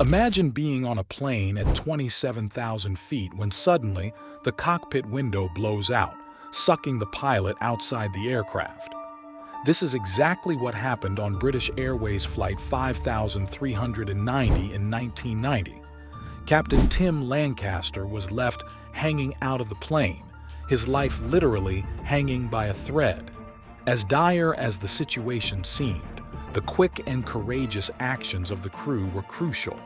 Imagine being on a plane at 27,000 feet when suddenly the cockpit window blows out, sucking the pilot outside the aircraft. This is exactly what happened on British Airways Flight 5390 in 1990. Captain Tim Lancaster was left hanging out of the plane, his life literally hanging by a thread. As dire as the situation seemed, the quick and courageous actions of the crew were crucial.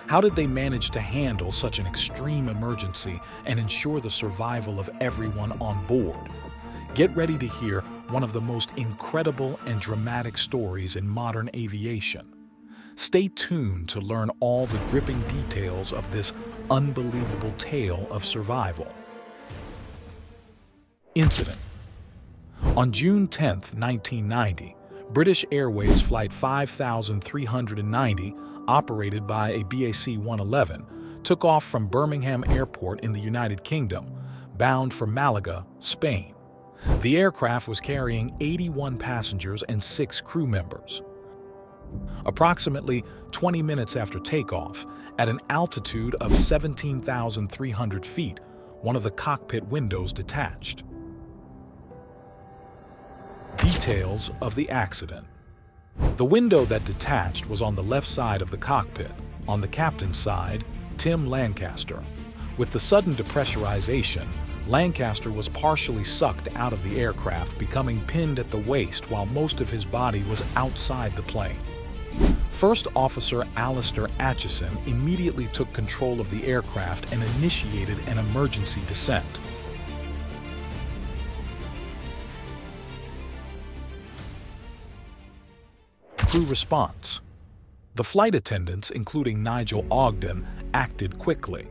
How did they manage to handle such an extreme emergency and ensure the survival of everyone on board? Get ready to hear one of the most incredible and dramatic stories in modern aviation. Stay tuned to learn all the gripping details of this unbelievable tale of survival. Incident. On June 10, 1990, British Airways Flight 5390, operated by a BAC 111, took off from Birmingham Airport in the United Kingdom, bound for Malaga, Spain. The aircraft was carrying 81 passengers and 6 crew members. Approximately 20 minutes after takeoff, at an altitude of 17,300 feet, one of the cockpit windows detached. Details of the accident. The window that detached was on the left side of the cockpit. On the captain's side, Tim Lancaster. With the sudden depressurization, Lancaster was partially sucked out of the aircraft, becoming pinned at the waist while most of his body was outside the plane. First Officer Alistair Aitchison immediately took control of the aircraft and initiated an emergency descent. Crew response. The flight attendants, including Nigel Ogden, acted quickly.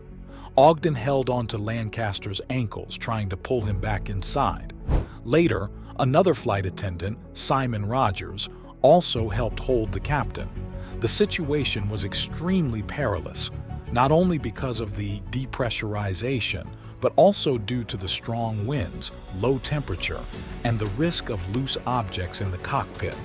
Ogden held onto Lancaster's ankles, trying to pull him back inside. Later, another flight attendant, Simon Rogers, also helped hold the captain. The situation was extremely perilous, not only because of the depressurization, but also due to the strong winds, low temperature, and the risk of loose objects in the cockpit.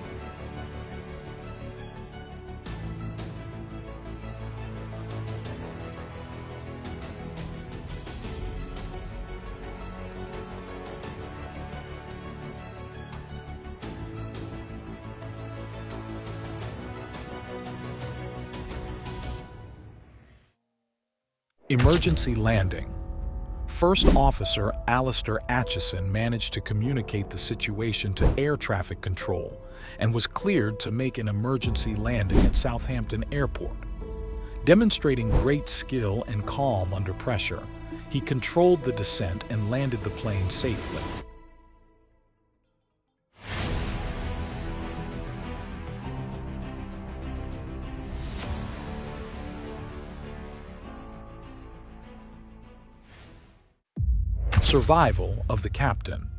Emergency landing. First Officer Alistair Aitchison managed to communicate the situation to air traffic control and was cleared to make an emergency landing at Southampton Airport. Demonstrating great skill and calm under pressure, he controlled the descent and landed the plane safely. Survival of the captain.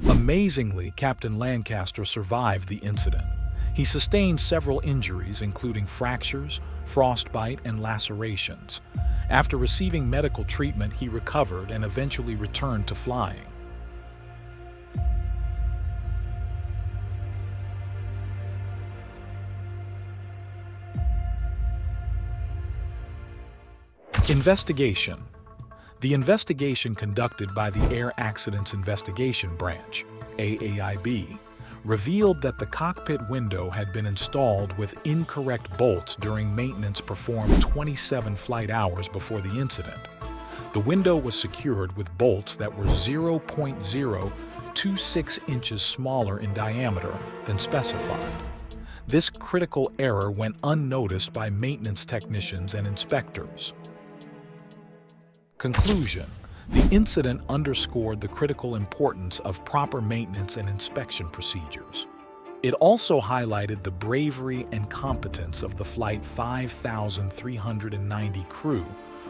Amazingly, Captain Lancaster survived the incident. He sustained several injuries, including fractures, frostbite, and lacerations. After receiving medical treatment, he recovered and eventually returned to flying. Investigation. The investigation conducted by the Air Accidents Investigation Branch, AAIB, revealed that the cockpit window had been installed with incorrect bolts during maintenance performed 27 flight hours before the incident. The window was secured with bolts that were 0.026 inches smaller in diameter than specified. This critical error went unnoticed by maintenance technicians and inspectors. Conclusion. The incident underscored the critical importance of proper maintenance and inspection procedures. It also highlighted the bravery and competence of the Flight 5390 crew,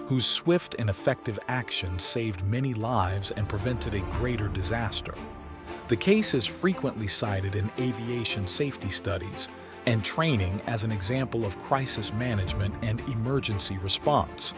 whose swift and effective action saved many lives and prevented a greater disaster. The case is frequently cited in aviation safety studies and training as an example of crisis management and emergency response.